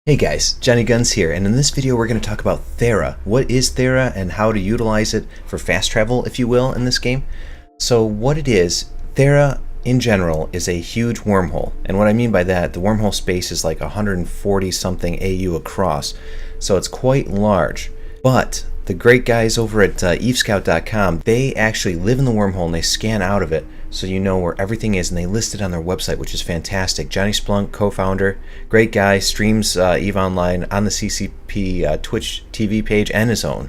Hey guys, Jonny Guns here, and in this video we're going to talk about Thera. What is Thera and how to utilize it for fast travel, if you will, in this game? So what it is, Thera in general is a huge wormhole, and what I mean by that, the wormhole space is like 140 something AU across, so it's quite large. But the great guys over at evescout.com, they actually live in the wormhole and they scan out of it so you know where everything is, and they list it on their website, which is fantastic. Johnny Splunk, co-founder, great guy, streams EVE Online on the CCP Twitch TV page and his own,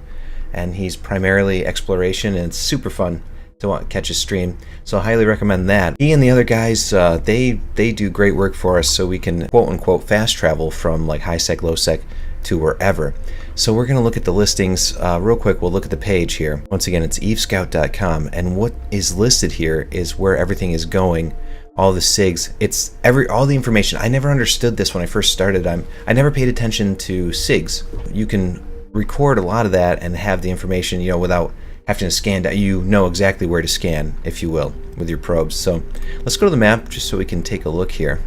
and he's primarily exploration, and it's super fun to catch his stream, so I highly recommend that. He and the other guys, they do great work for us so we can quote-unquote fast travel from like high-sec, low-sec to wherever. So we're going to look at the listings real quick. We'll look at the page here. Once again, it's evescout.com, and what is listed here is where everything is going, all the SIGs. It's all the information. I never understood this when I first started. I never paid attention to SIGs. You can record a lot of that and have the information, you know, without having to scan. You know exactly where to scan, if you will, with your probes. So let's go to the map just so we can take a look here.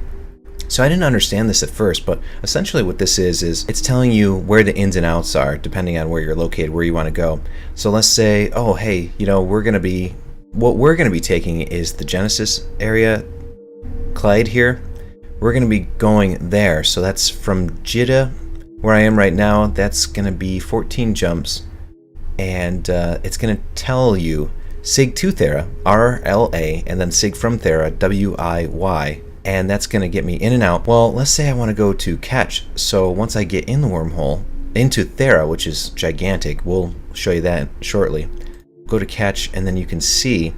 So I didn't understand this at first, but essentially what this is it's telling you where the ins and outs are depending on where you're located, where you want to go. So let's say, oh hey, you know, what we're gonna be taking is the Genesis area, Clyde here. We're gonna be going there. So that's from Jeddah, where I am right now. That's gonna be 14 jumps, and it's gonna tell you SIG to Thera, RLA, and then SIG from Thera, WIY. And that's going to get me in and out. Well, let's say I want to go to Catch. So once I get in the wormhole, into Thera, which is gigantic, we'll show you that shortly. Go to Catch, and then you can see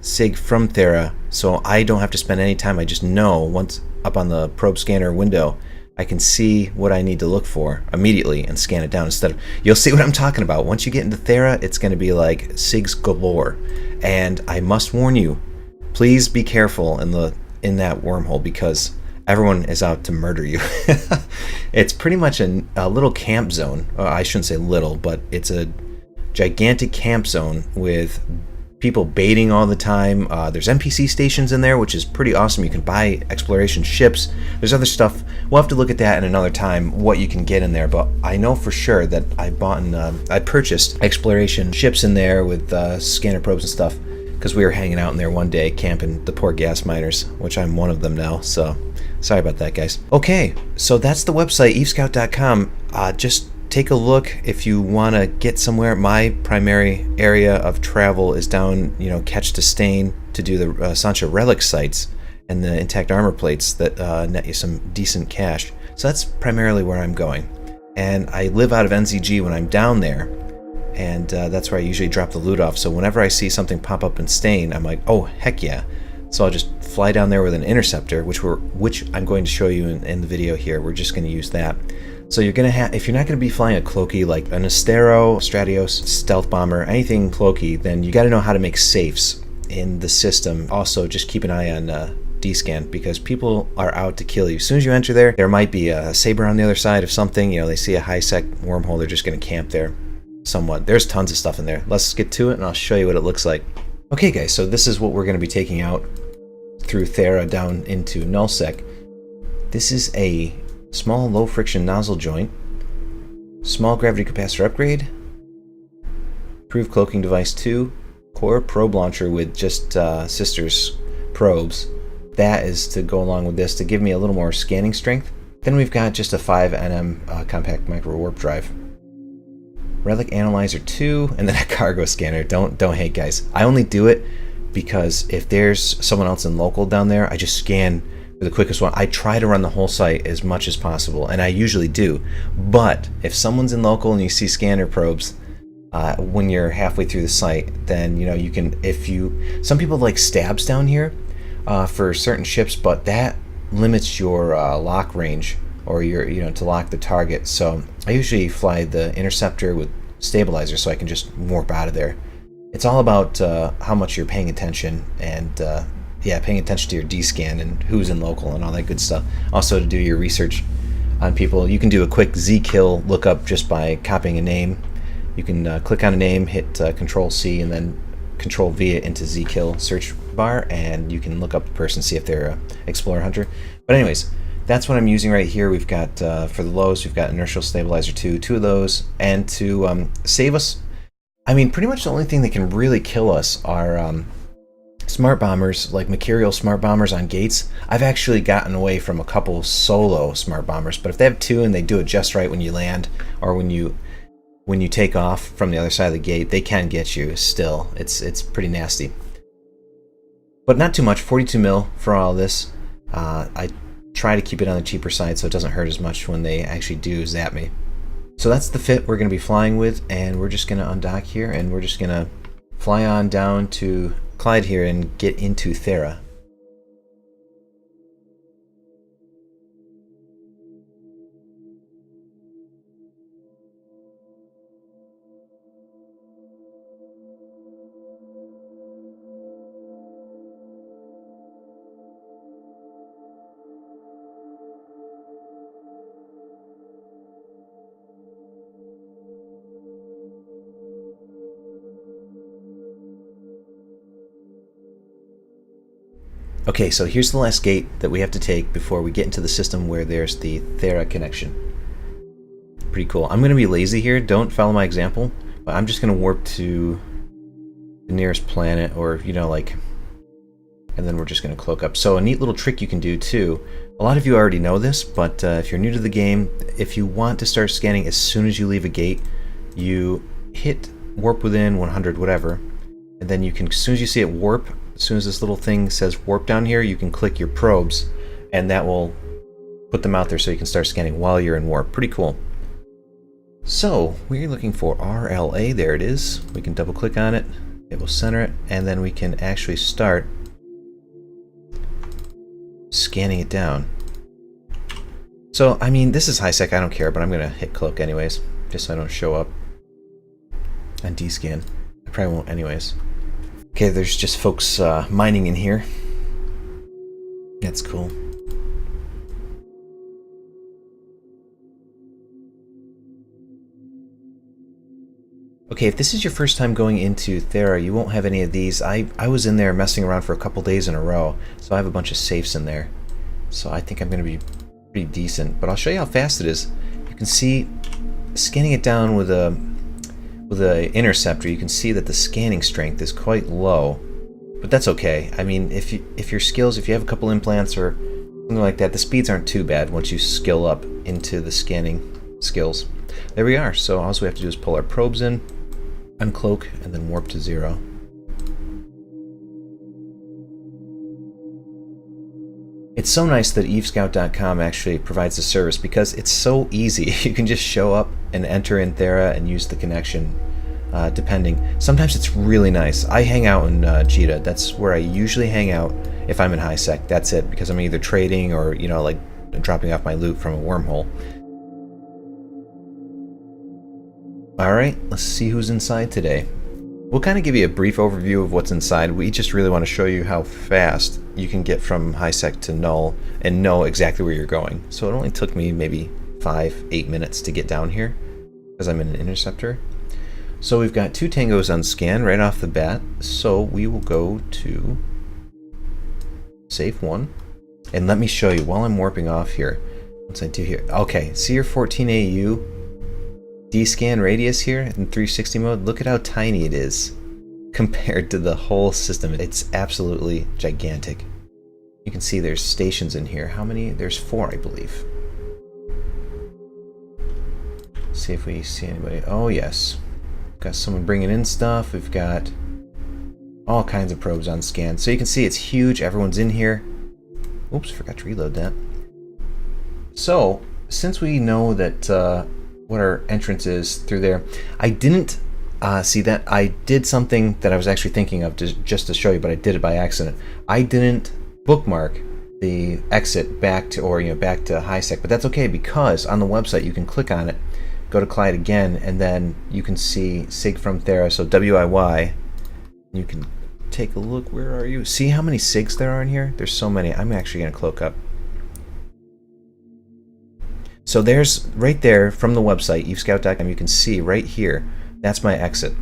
SIG from Thera. So I don't have to spend any time. I just know once up on the probe scanner window, I can see what I need to look for immediately and scan it down instead of... You'll see what I'm talking about. Once you get into Thera, it's going to be like SIGs galore. And I must warn you, please be careful in that wormhole, because everyone is out to murder you. It's pretty much a little camp zone. I shouldn't say little, but it's a gigantic camp zone with people baiting all the time. There's NPC stations in there, which is pretty awesome. You can buy exploration ships. There's other stuff. We'll have to look at that in another time, what you can get in there, but I know for sure that I purchased exploration ships in there with scanner probes and stuff, because we were hanging out in there one day camping the poor gas miners, which I'm one of them now, so sorry about that, guys. Okay, so that's the website, evescout.com. Just take a look if you want to get somewhere. My primary area of travel is down, you know, Catch to Stain to do the Sancha Relic sites and the intact armor plates that net you some decent cash. So that's primarily where I'm going. And I live out of NZG when I'm down there, and that's where I usually drop the loot off. So whenever I see something pop up in Stain, I'm like, oh heck yeah. So I'll just fly down there with an interceptor, which I'm going to show you in the video here. We're just going to use that. So you're going to have, if you're not going to be flying a cloaky like an Astero, Stratios, stealth bomber, anything cloaky, then you got to know how to make safes in the system. Also, just keep an eye on D-scan, because people are out to kill you. As soon as you enter there might be a saber on the other side of something. You know, they see a high-sec wormhole, they're just going to camp there. Somewhat. There's tons of stuff in there. Let's get to it and I'll show you what it looks like. Okay guys, so this is what we're going to be taking out through Thera down into nullsec. This is a small low friction nozzle joint, small gravity capacitor upgrade, improved cloaking device 2, core probe launcher with just sisters probes. That is to go along with this to give me a little more scanning strength. Then we've got just a 5 nm compact Microwarpdrive, Relic Analyzer II, and then a cargo scanner. Don't hate, guys. I only do it because if there's someone else in local down there, I just scan for the quickest one. I try to run the whole site as much as possible, and I usually do. But if someone's in local and you see scanner probes when you're halfway through the site, then you know you can. Some people like stabs down here for certain ships, but that limits your lock range, or to lock the target. So I usually fly the interceptor with stabilizer so I can just warp out of there. It's all about how much you're paying attention, and paying attention to your D-scan and who's in local and all that good stuff. Also to do your research on people. You can do a quick Z-kill lookup just by copying a name. You can click on a name, hit Control-C, and then Control-V it into Z-kill search bar, and you can look up the person, see if they're an explorer hunter. But anyways, that's what I'm using right here. We've got, for the lows, we've got Inertial Stabilizer II, two of those, and to save us, I mean, pretty much the only thing that can really kill us are smart bombers, like Mercurial smart bombers on gates. I've actually gotten away from a couple solo smart bombers, but if they have two and they do it just right when you land, or when you take off from the other side of the gate, they can get you still. It's pretty nasty. But not too much, 42 mil for all this. I try to keep it on the cheaper side so it doesn't hurt as much when they actually do zap me. So that's the fit we're going to be flying with, and we're just going to undock here, and we're just going to fly on down to Clyde here and get into Thera. Okay, so here's the last gate that we have to take before we get into the system where there's the Thera connection. Pretty cool. I'm going to be lazy here, don't follow my example, but I'm just going to warp to the nearest planet, or, you know, like, and then we're just going to cloak up. So a neat little trick you can do too, a lot of you already know this, but if you're new to the game, if you want to start scanning as soon as you leave a gate, you hit warp within 100 whatever, and then you can, as soon as you see it warp, as soon as this little thing says warp down here, you can click your probes, and that will put them out there so you can start scanning while you're in warp. Pretty cool. So we're looking for RLA. There it is. We can double click on it. It will center it, and then we can actually start scanning it down. So, I mean, this is high sec, I don't care, but I'm going to hit cloak anyways, just so I don't show up and descan. I probably won't anyways. Okay, there's just folks mining in here. That's cool. Okay, if this is your first time going into Thera, you won't have any of these. I was in there messing around for a couple days in a row, so I have a bunch of safes in there. So I think I'm going to be pretty decent, but I'll show you how fast it is. You can see, scanning it down with a interceptor, you can see that the scanning strength is quite low, but that's okay. I mean, if your skills, if you have a couple implants or something like that, the speeds aren't too bad once you skill up into the scanning skills. There we are. So all we have to do is pull our probes in, uncloak, and then warp to 0. It's so nice that evescout.com actually provides the service because it's so easy. You can just show up and enter in Thera and use the connection, depending. Sometimes it's really nice. I hang out in Cheetah. That's where I usually hang out if I'm in high sec. That's it, because I'm either trading or, you know, like dropping off my loot from a wormhole. Alright, let's see who's inside today. We'll kind of give you a brief overview of what's inside. We just really want to show you how fast you can get from high sec to null and know exactly where you're going. So it only took me maybe 5-8 minutes to get down here because I'm in an interceptor. So we've got 2 tangos on scan right off the bat. So we will go to save 1. And let me show you while I'm warping off here. What's I do here? Okay, see your 14 AU D-scan radius here in 360 mode? Look at how tiny it is compared to the whole system. It's absolutely gigantic. You can see there's stations in here. How many? There's 4, I believe. See if we see anybody. Oh, yes. Got someone bringing in stuff. We've got all kinds of probes on scan. So you can see it's huge. Everyone's in here. Oops, forgot to reload that. So, since we know that what our entrance is through there, I didn't see that. I did something that I was actually thinking of just to show you, but I did it by accident. I didn't bookmark the exit back to, or back to high sec, but that's okay because on the website you can click on it, go to Clyde again, and then you can see SIG from Thera, so WIY. You can take a look. Where are you? See how many SIGs there are in here? There's so many. I'm actually going to cloak up. So there's, right there from the website, evescout.com, you can see right here, that's my exit.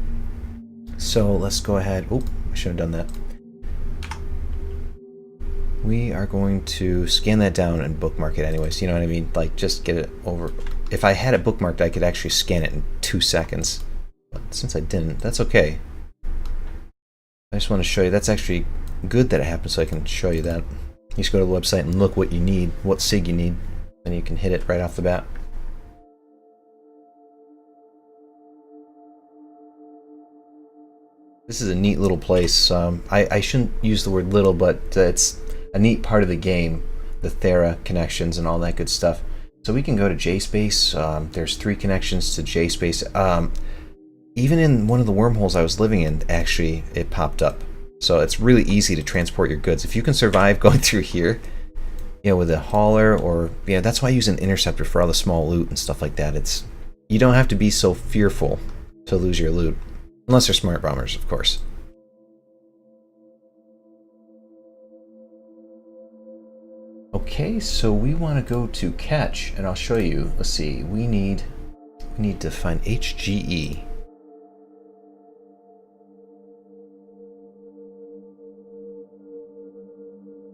So let's go ahead. Oh, I should have done that. we are going to scan that down and bookmark it anyways. You know what I mean? Like, just get it over. If I had it bookmarked, I could actually scan it in 2 seconds. But since I didn't, that's okay. I just want to show you. That's actually good that it happened, so I can show you that. You just go to the website and look what you need, what SIG you need, and you can hit it right off the bat. This is a neat little place. I shouldn't use the word little, but it's a neat part of the game, the Thera connections and all that good stuff. So we can go to JSpace. There's 3 connections to JSpace. Even in one of the wormholes I was living in, actually, it popped up. So it's really easy to transport your goods. If you can survive going through here, you know, with a hauler, or yeah, that's why I use an interceptor for all the small loot and stuff like that. You don't have to be so fearful to lose your loot, unless they're smart bombers, of course. Okay, so we want to go to catch, and I'll show you. Let's see. We need to find HGE.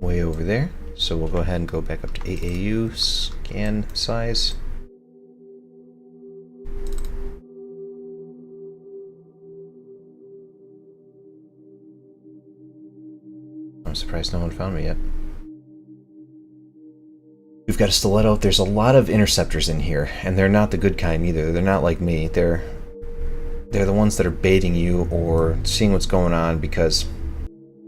Way over there. So we'll go ahead and go back up to AAU, scan size. I'm surprised no one found me yet. We've got a stiletto. There's a lot of interceptors in here, and they're not the good kind either. They're not like me. They're the ones that are baiting you or seeing what's going on, because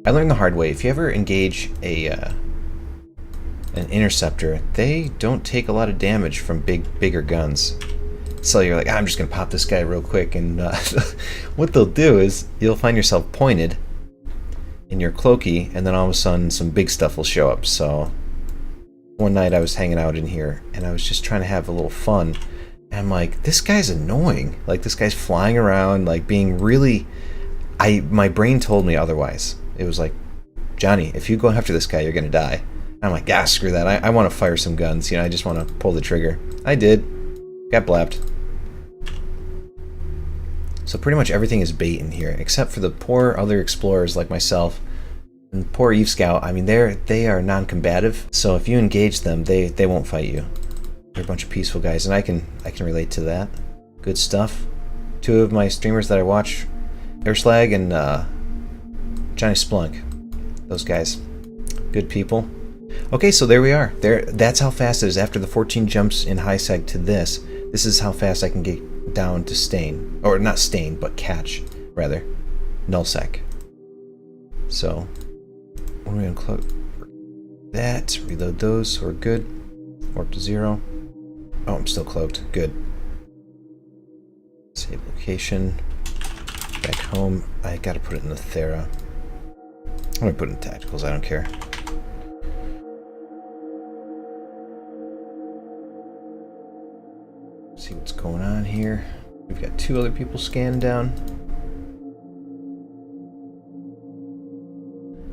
I learned the hard way. If you ever engage an interceptor, they don't take a lot of damage from bigger guns. So you're like, I'm just gonna pop this guy real quick, and what they'll do is you'll find yourself pointed in your cloaky, and then all of a sudden some big stuff will show up. So one night I was hanging out in here, and I was just trying to have a little fun, and I'm like, this guy's annoying. Like, this guy's flying around, like being really. My brain told me otherwise. It was like, Johnny, if you go after this guy, you're gonna die. I'm like, ah, screw that. I want to fire some guns. You know, I just want to pull the trigger. I did. Got blapped. So pretty much everything is bait in here, except for the poor other explorers like myself and poor Eve Scout. I mean, they are non-combative. So if you engage them, they won't fight you. They're a bunch of peaceful guys, and I can relate to that. Good stuff. 2 of my streamers that I watch, Erstschlag and Johnny Splunk. Those guys. Good people. Okay, so there we are. That's how fast it is. After the 14 jumps in high seg to this is how fast I can get down to stain. Or not stain, but catch, rather. Nullsec. So, we're going to close that. Reload those, so we're good. Warp to 0. Oh, I'm still cloaked. Good. Save location. Back home. I gotta put it in the Thera. I'm gonna put it in tacticals, I don't care. See what's going on here. We've got 2 other people scanned down.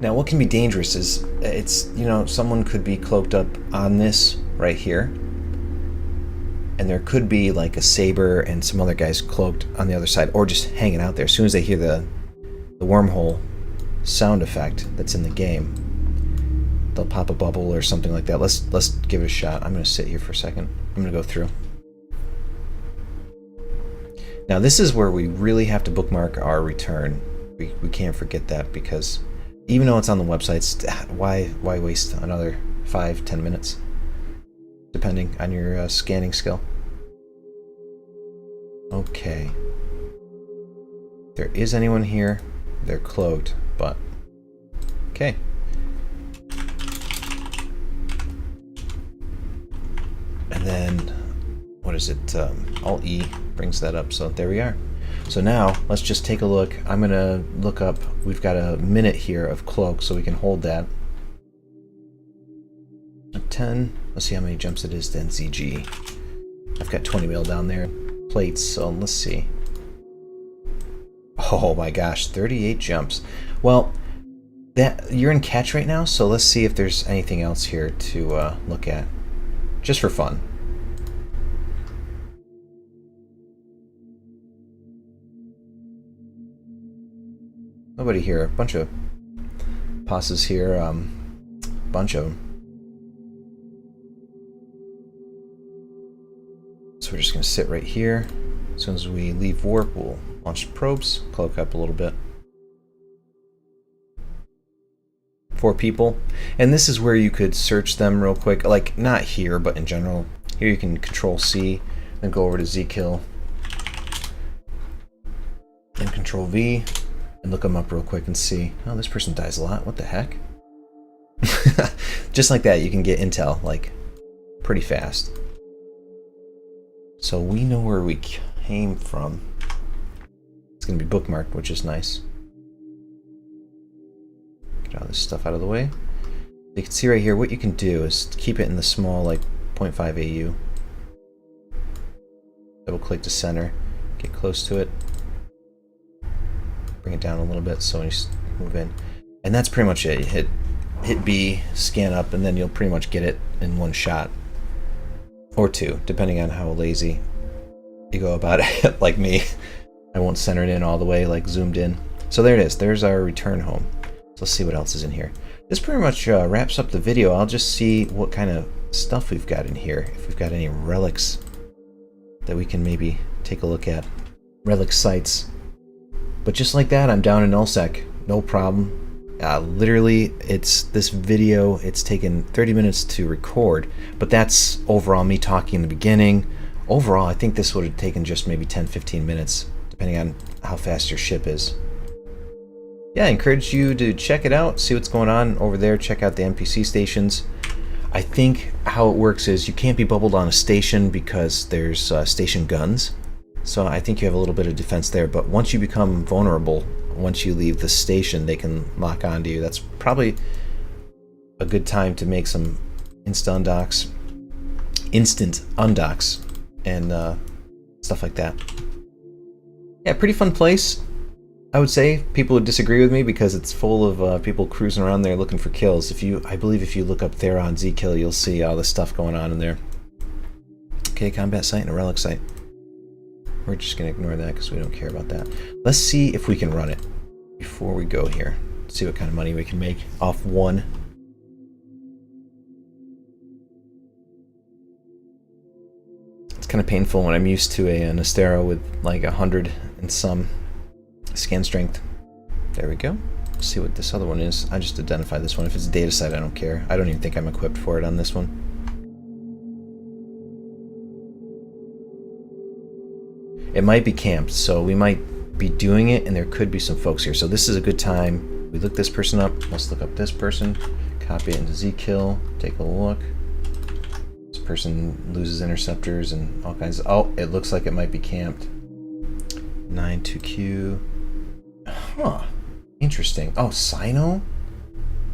Now what can be dangerous is, you know, someone could be cloaked up on this right here, and there could be like a Saber and some other guys cloaked on the other side, or just hanging out there. As soon as they hear the wormhole sound effect that's in the game, they'll pop a bubble or something like that. Let's give it a shot. I'm going to sit here for a second. I'm going to go through. Now this is where we really have to bookmark our return. We can't forget that, because even though it's on the websites, why waste another 5-10 minutes, depending on your scanning skill. Okay. If there is anyone here, they're cloaked, but okay. And then, what is it? Alt-E brings that up, so there we are. So now, let's just take a look. I'm going to look up, we've got a minute here of cloak, so we can hold that. 10, let's see how many jumps it is to NCG. I've got 20 mil down there. Plates, so let's see. Oh my gosh, 38 jumps. Well, you're in catch right now, so let's see if there's anything else here to look at. Just for fun. Nobody here. A bunch of posses here. bunch of them. So we're just going to sit right here. As soon as we leave warp, we'll launch the probes, cloak up a little bit. 4 people. And this is where you could search them real quick. Like, not here, but in general. Here you can Control C, then go over to Z kill. Then Control V, and look them up real quick and see. Oh, this person dies a lot. What the heck? Just like that, you can get intel, like, pretty fast. So we know where we came from. It's going to be bookmarked, which is nice. Get all this stuff out of the way. You can see right here, what you can do is keep it in the small, like, 0.5 AU. Double click to center, get close to it. Bring it down a little bit so when you move in. And that's pretty much it. You hit B, scan up, and then you'll pretty much get it in one shot. Or 2, depending on how lazy you go about it, like me. I won't center it in all the way, like zoomed in. So there it is. There's our return home. So let's see what else is in here. This pretty much wraps up the video. I'll just see what kind of stuff we've got in here. If we've got any relics that we can maybe take a look at. Relic sites. But just like that, I'm down in nullsec. No problem. Literally, this video, it's taken 30 minutes to record, but that's overall me talking in the beginning. Overall, I think this would have taken just maybe 10-15 minutes, depending on how fast your ship is. Yeah, I encourage you to check it out, see what's going on over there, check out the NPC stations. I think how it works is you can't be bubbled on a station because there's station guns. So I think you have a little bit of defense there, but once you become vulnerable, once you leave the station, they can lock onto you. That's probably a good time to make some instant undocks, and stuff like that. Yeah, pretty fun place, I would say. People would disagree with me because it's full of people cruising around there looking for kills. I believe if you look up Thera on Zkill, you'll see all the stuff going on in there. Okay, combat site and a relic site. We're just going to ignore that because we don't care about that. Let's see if we can run it before we go here. See what kind of money we can make off one. It's kind of painful when I'm used to a Nastera with like 100 and some scan strength. There we go. Let's see what this other one is. I just identify this one. If it's a data site, I don't care. I don't even think I'm equipped for it on this one. It might be camped, so we might be doing it, and there could be some folks here. So this is a good time. We look this person up. Let's look up this person. Copy it into Zkill. Take a look. This person loses interceptors and all kinds of... Oh, it looks like it might be camped. 92Q. Huh. Interesting. Oh, Sino?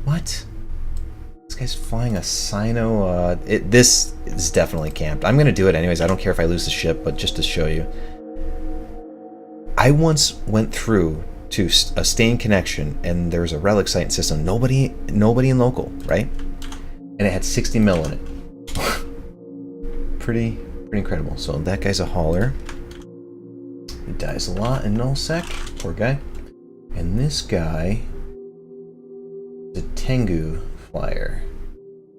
What? This guy's flying a Sino. This is definitely camped. I'm going to do it anyways. I don't care if I lose the ship, but just to show you. I once went through to a stain connection, and there was a relic site system. Nobody in local, right? And it had 60 mil in it. pretty incredible. So that guy's a hauler. He dies a lot in nullsec. Poor guy. And this guy is a Tengu flyer.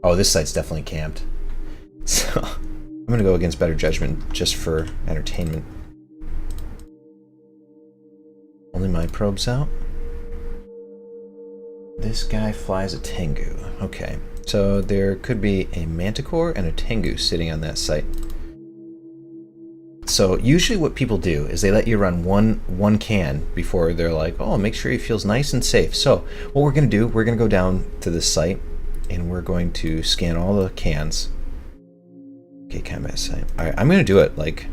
Oh, this site's definitely camped. So I'm gonna go against better judgment just for entertainment. Only my probes out. This guy flies a Tengu. Okay, so there could be a Manticore and a Tengu sitting on that site. So usually what people do is they let you run one can before they're like, oh, make sure he feels nice and safe. So what we're going to do, we're going to go down to this site and we're going to scan all the cans. Okay, combat site. All right, I'm going to do it. Like,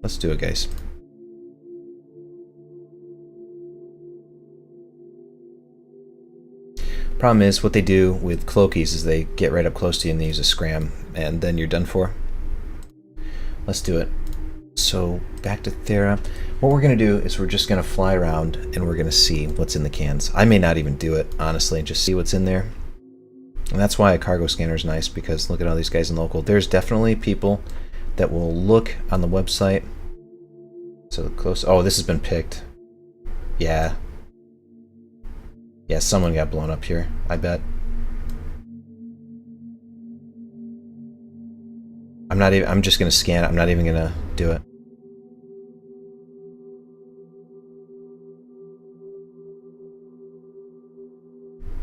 let's do it, guys. Problem is, what they do with cloakies is they get right up close to you and they use a scram, and then you're done for. Let's do it. So back to Thera. What we're going to do is we're just going to fly around and we're going to see what's in the cans. I may not even do it, honestly, just see what's in there. And that's why a cargo scanner is nice, because look at all these guys in local. There's definitely people that will look on the website. So close. Oh, this has been picked. Yeah. Yeah, someone got blown up here, I bet. not even. I'm just gonna scan it. I'm not even gonna do it.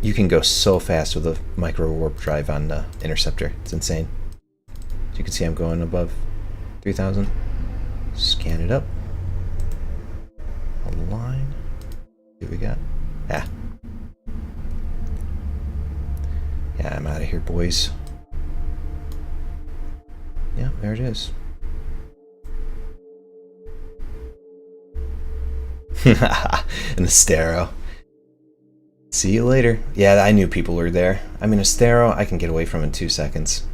You can go so fast with a Microwarpdrive on the Interceptor. It's insane. As you can see, I'm going above 3,000. Scan it up. Align. Here we got. Ah. Yeah, I'm out of here, boys. Yeah, there it is. And the Stero. See you later. Yeah, I knew people were there. I mean, a Stero I can get away from in 2 seconds.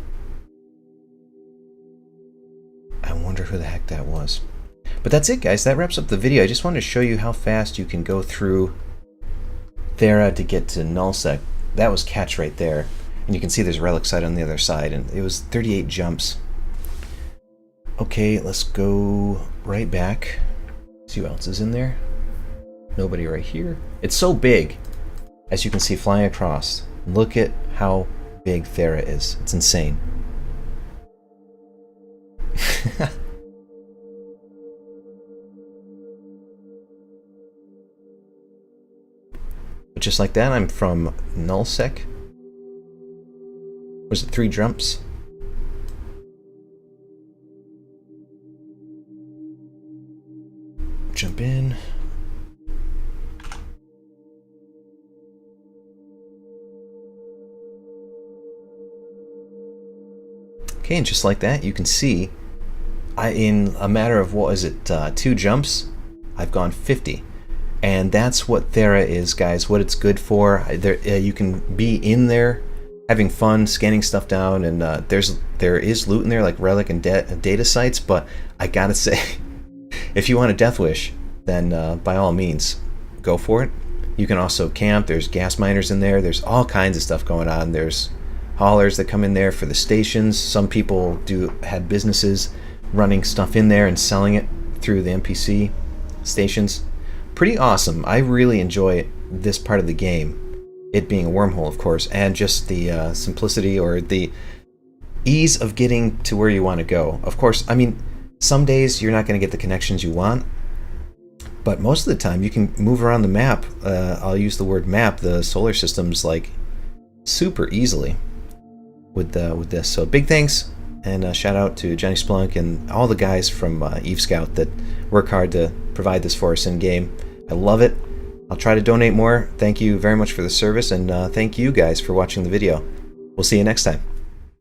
I wonder who the heck that was. But that's it, guys. That wraps up the video. I just wanted to show you how fast you can go through Thera to get to nullsec. That was catch right there. And you can see there's Relic side on the other side, and it was 38 jumps. Okay, let's go right back. See who else is in there. Nobody right here. It's so big. As you can see flying across. Look at how big Thera is. It's insane. But just like that, I'm from nullsec. Was it 3 jumps? Jump in. Okay, and just like that, you can see, in a matter of, what is it, 2 jumps, I've gone 50. And that's what Thera is, guys, what it's good for. You can be in there, having fun, scanning stuff down, and there is loot in there, like Relic and data sites, but I gotta say, if you want a death wish, then by all means, go for it. You can also camp, there's gas miners in there, there's all kinds of stuff going on. There's haulers that come in there for the stations. Some people had businesses running stuff in there and selling it through the NPC stations. Pretty awesome. I really enjoy this part of the game, it being a wormhole, of course, and just the simplicity or the ease of getting to where you want to go. Of course, I mean, some days you're not going to get the connections you want, but most of the time you can move around the map. I'll use the word map, the solar systems, like super easily with this. So big thanks, and shout out to Johnny Splunk and all the guys from Eve Scout that work hard to provide this for us in game. I love it. I'll try to donate more. Thank you very much for the service, and thank you guys for watching the video. We'll see you next time.